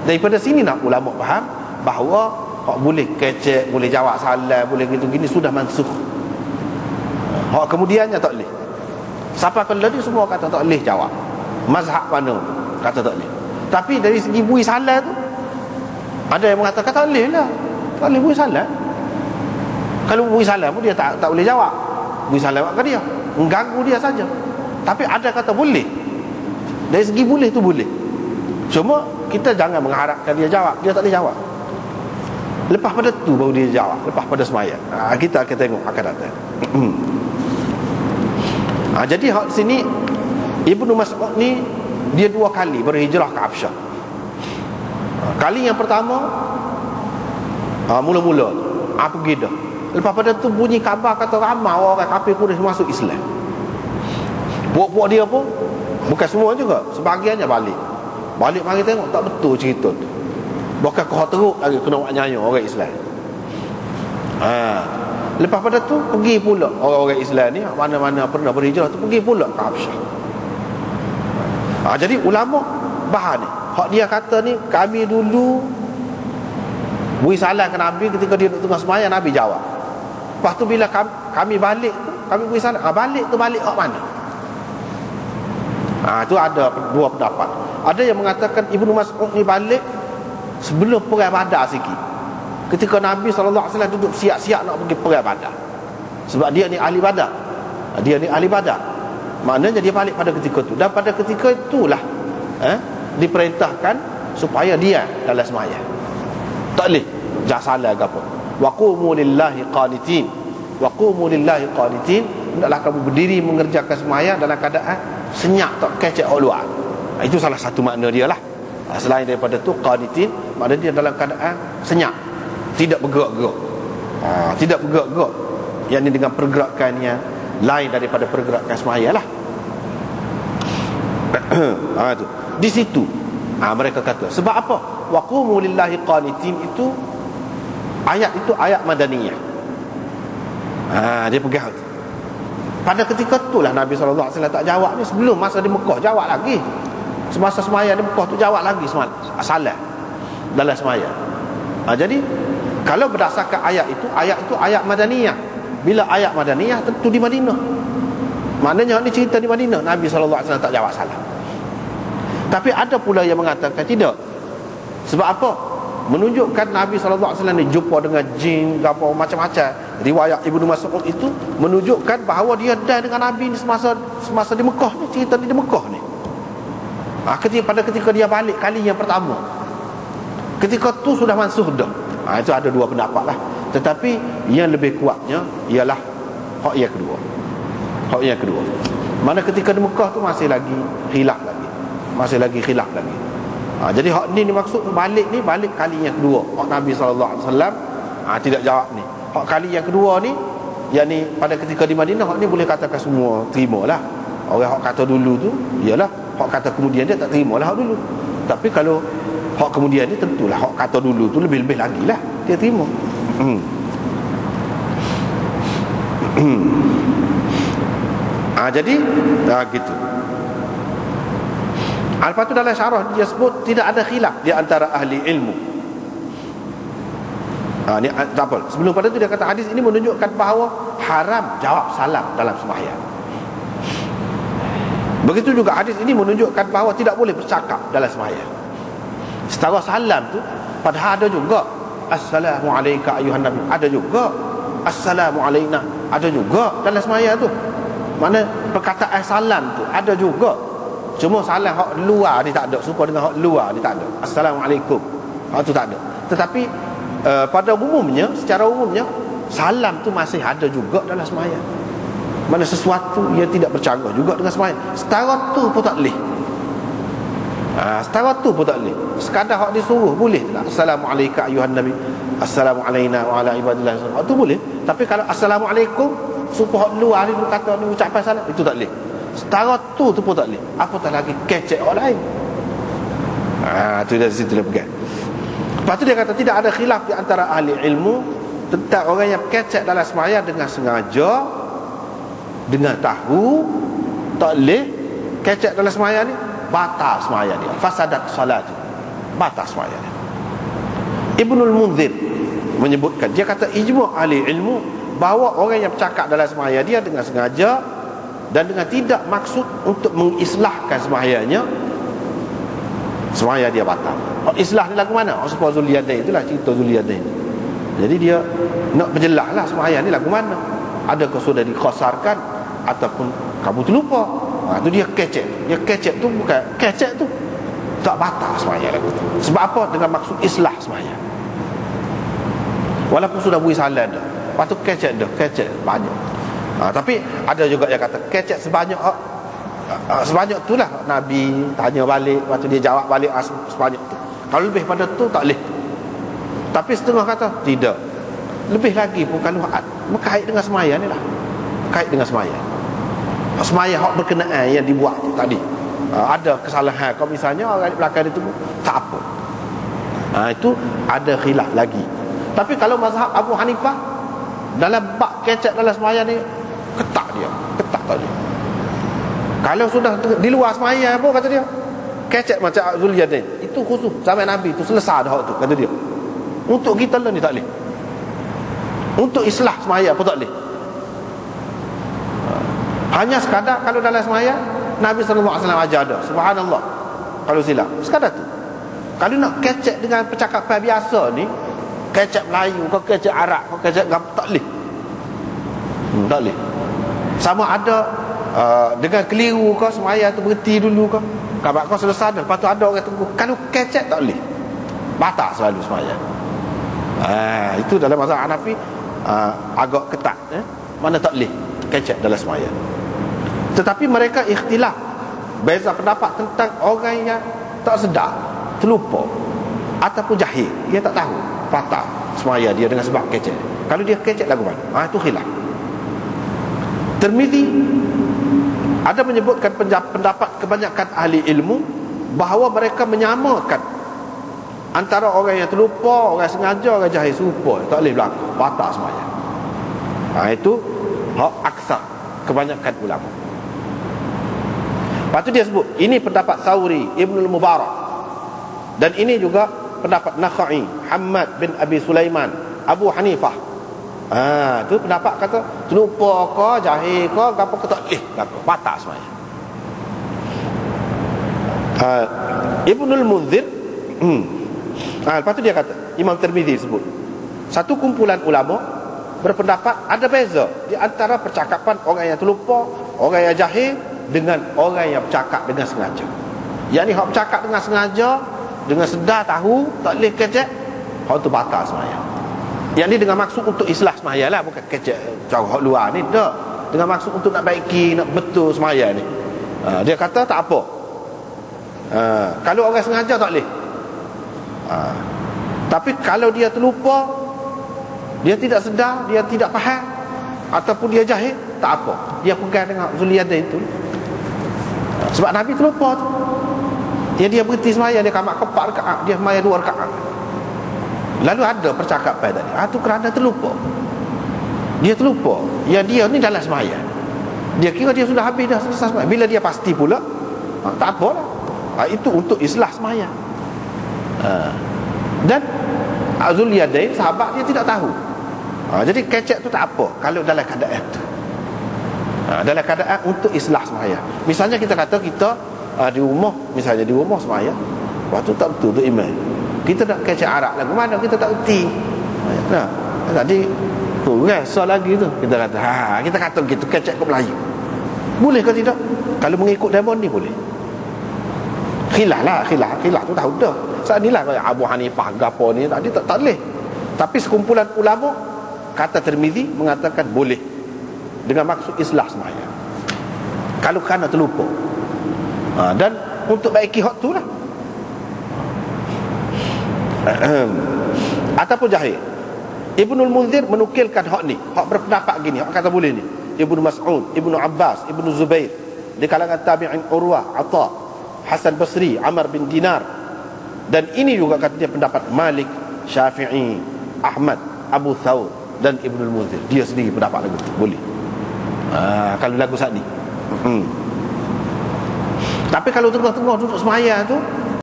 Daripada sini nak ulama faham bahawa hak boleh kecek, boleh jawab salam, boleh gitu-gini sudah mansukh. Hak kemudiannya tak boleh. Siapa kalau dia semua kata tak boleh jawab. Mazhab mana kata tak boleh. Tapi dari segi bui salam tu ada yang mengatakan tak boleh lah. Tak boleh bui salam. Kalau bui salam pun dia tak boleh jawab. Bui salam kat dia, mengganggu dia saja. Tapi ada kata boleh. Dari segi boleh tu boleh. Cuma kita jangan mengharapkan dia jawab. Dia tak boleh jawab. Lepas pada tu baru dia jawab. Lepas pada sembahyang. Kita akan tengok akan datang. Jadi hak sini Ibnu Mas'ud ni dia 2 kali berhijrah ke Habsyah. Kali yang pertama mula-mula pergi dah. Lepas pada tu bunyi khabar kata ramai orang kafir Quraisy masuk Islam. Puak-puak dia pun bukan semua juga, sebahagiannya balik mari tengok tak betul cerita tu. Bahkan kau teruk lagi kena buat nyanyi orang Islam. Lepas pada tu pergi pula orang-orang Islam ni mana-mana pernah berhijrah tu pergi pula ke Habsyah. Jadi ulama bahar ni hak dia kata ni, kami dulu beri salam ke Nabi ketika dia tengah sembahyang, Nabi jawab. Lepas tu bila kami balik tu, kami beri salam, balik tu balik hak mana? Itu ada 2 pendapat. Ada yang mengatakan Ibnu Mas'ud ni balik sebelum perang Badar sikit. Ketika Nabi SAW duduk siap-siap nak pergi perang Badar. Sebab dia ni ahli Badar. Maknanya dia balik pada ketika tu. Dan pada ketika itulah diperintahkan supaya dia dalam sembahyang tak boleh jasala ke apa. Wa qumu lillahi qanitin. Hendaklah kamu berdiri mengerjakan sembahyang dalam keadaan senyap, tak kecek orang luar. Itu salah satu makna dia lah. Selain daripada tu qanitin, makna dia dalam keadaan senyap, tidak bergerak-gerak. Yang ini dengan pergerakannya lain daripada pergerakan sembahyang lah. Tu. Di situ mereka kata sebab apa? Wa qumu lillahi qanitin itu ayat madaniyah. Dia pegang tu. Pada ketika itulah Nabi SAW tak jawab ni. Sebelum masa di Mekah jawab lagi. Semasa sembahyang di Mekah tu jawab lagi salat dalam sembahyang. Jadi kalau berdasarkan ayat itu ayat madaniyah. Bila ayat madaniyah tentu di Madinah. Maknanya ni cerita di Madinah, Nabi SAW tak jawab salam. Tapi ada pula yang mengatakan tidak. Sebab apa? Menunjukkan Nabi SAW ni jumpa dengan jin, macam-macam. Riwayat Ibnu Mas'ud itu menunjukkan bahawa dia dah dengan Nabi ni semasa di Mekah ni, cerita di Mekah ni. Pada ketika dia balik kali yang pertama, ketika tu sudah mansuh dah. Itu ada 2 pendapat lah. Tetapi yang lebih kuatnya ialah hak yang kedua. Mana ketika di Mekah tu masih lagi khilaf lagi. Jadi hak ni maksud balik kali yang kedua. Hak Nabi SAW tidak jawab ni. Hak kali yang kedua ni, yang ni pada ketika di Madinah, hak ni boleh katakan semua terima lah. Orang hak kata dulu tu ialah hak kata kemudian dia tak terima lah hak dulu. Tapi kalau hak kemudian ni tentulah hak kata dulu tu lebih-lebih lagi lah dia terima. Jadi gitu. Lepas tu dalam syarah dia sebut tidak ada khilaf di antara ahli ilmu. Ni tak apa. Sebelum pada tu dia kata hadis ini menunjukkan bahawa haram jawab salam dalam sembahyang. Begitu juga hadis ini menunjukkan bahawa tidak boleh bercakap dalam sembahyang. Setara salam tu padahal ada juga assalamu alayka ayuhan nabi, ada juga assalamu alayna, ada juga dalam sembahyang tu. Mana perkataan salam tu ada juga. Cuma salam hak luar ni tak ada, serupa dengan hak luar ni tak ada. Assalamualaikum. Tu tak ada. Tetapi pada umumnya, secara umumnya salam tu masih ada juga dalam sembahyang. Mana sesuatu yang tidak bercanggah juga dengan sembahyang. Setara tu pun tak boleh. Sekadar hak disuruh boleh tak? Assalamualaikum ayuhan nabi, assalamu alayna wa ala ibadillah. Tu boleh. Tapi kalau assalamualaikum supaya hak luar ni kata ni ucapan salam, itu tak boleh. Setara tu pun tak boleh. Apatah lagi kecek orang lain. Tu dari situ dia pegang. Lepas tu dia kata tidak ada khilaf di antara ahli ilmu tentang orang yang kecek dalam sembahyang dengan sengaja, dengan tahu tak boleh kecek dalam sembahyang ni, batal sembahyang dia, fasadat salat. batas semaya dia. Ibnul Munzir menyebutkan, dia kata ijma' ahli ilmu bahawa orang yang bercakap dalam semaya dia dengan sengaja dan dengan tidak maksud untuk mengislahkan semayanya, semaya dia batal. Islah ni lagu mana? Sebab Zuliyadain, itulah cerita Zuliyadain. Jadi dia nak berjelaslah semaya ni lagu mana. Adakah sudah dikhasarkan ataupun kamu terlupa. Tu dia kecek. Dia kecek tu bukan kecek tu tak batal semaya lagu tu. Sebab apa? Dengan maksud islah semaya. Walaupun sudah beri salam dah, lepas tu kecek dah, kecek banyak. Tapi ada juga yang kata kecek sebanyak sebanyak tu lah Nabi tanya balik, lepas tu dia jawab balik sebanyak tu. Kalau lebih pada tu tak boleh. Tapi setengah kata tidak, lebih lagi pun kalau berkait dengan semaya ni lah, kait dengan semaya. Semaya hak berkenaan yang dibuat tu tadi, ada kesalahan kalau misalnya orang di belakang itu tak apa, itu ada khilaf lagi. Tapi kalau mazhab Abu Hanifah dalam bab kecek dalam semaya ni ketat dia, ketat tadi. Kalau sudah di luar semaya apa kata dia, kecek macam Zuliyadain itu khusus zaman Nabi tu selesai dah tu kata dia. Untuk kita lah ni tak boleh. Untuk islah semaya pun tak boleh. Hanya sekadar kalau dalam semaya Nabi SAW ajar dah, subhanallah, kalau silap sekadar tu. Kalau nak kecek dengan percakapan biasa ni, kecek Melayu, kau kecek Arab, kau kecek tak boleh. Tak boleh. Sama ada dengan keliru kau semaya tu berhenti dulu kau, kabar kau selesai dah, lepas tu ada orang tunggu. Kalau kecek tak boleh, batal selalu semaya. Itu dalam mazhab Hanafi agak ketat, mana tak boleh kecek dalam semaya. Tetapi mereka ikhtilaf, beza pendapat tentang orang yang tak sedar, terlupa ataupun jahil, dia tak tahu, batal semaya dia dengan sebab kecek. Kalau dia kecek lagu mana? Itu khilaf. Tirmizi ada menyebutkan pendapat kebanyakan ahli ilmu bahawa mereka menyamakan antara orang yang terlupa, orang sengaja, orang jahil serupa, tak boleh berlaku, batal semaya. Itu hak aksar kebanyakan ulama. Lepas tu dia sebut ini pendapat Thawri, Ibnul Mubarak, dan ini juga pendapat Nakhai, Hamad bin Abi Sulaiman, Abu Hanifah. Tu pendapat kata terlupa ke, jahil ke, apa ke tak boleh, batal semaya. Ibnul Munzir lepas tu dia kata, Imam Tirmizi sebut, satu kumpulan ulama berpendapat ada beza di antara percakapan orang yang terlupa, orang yang jahil dengan orang yang bercakap dengan sengaja. Yang ni hak bercakap dengan sengaja, dengan sedar tahu tak boleh kecek, hak tu batal semaya. Yang ni dengan maksud untuk islah semaya lah, bukan kecek cara hak luar ni, tak. Dengan maksud untuk nak baiki, nak betul semaya ni. Dia kata tak apa. Kalau orang sengaja tak boleh. Tapi kalau dia terlupa, dia tidak sedar, dia tidak faham, ataupun dia jahil, tak apa, dia pegang dengan Zuliyadain itu. Sebab Nabi terlupa tu, dia berhenti semaya, dia kamat 4 rakaat, dia semaya 2 rakaat. Lalu ada percakapan tadi, tu kerana terlupa. Dia terlupa, yang dia ni dalam semaya, dia kira dia sudah habis dah, selesai semaya. Bila dia pasti pula, tak apalah, itu untuk islah semaya. Dan Zuliyadain sahabat dia tidak tahu. Jadi kecek tu tak apa kalau dalam keadaan tu, dalam keadaan untuk islah semaya. Misalnya kita kata kita di rumah, misalnya di rumah semaya, waktu tak betul tu imam, kita nak kecek Arab lagu mana kita tak erti. Tadi rasa lagi tu kita kata kita kata gitu, kecek ke Melayu boleh ke tidak? Kalau mengikut demon ni boleh. Khilaf tu tahu dah. Saat ni lah Abu Hanifah gapo ni tadi tak boleh. Tapi sekumpulan ulama kata Tirmizi mengatakan boleh dengan maksud islah semaya. Kalau kerana terlupa. Dan untuk baiki hak tu lah. Ataupun jahil. Ibnul Munzir menukilkan hak ni, hak berpendapat gini, hak kata boleh ni. Ibnu Mas'ud, Ibnu Abbas, Ibnu Zubair, di kalangan tabi'in Urwah, Atha, Hasan Basri, Amr bin Dinar. Dan ini juga kata dia pendapat Malik, Syafi'i, Ahmad, Abu Thawr dan Ibnul Munzir. Dia sendiri pendapat lagu tu boleh. Kalau lagu saat ni. Tapi kalau tengah-tengah duduk semaya tu,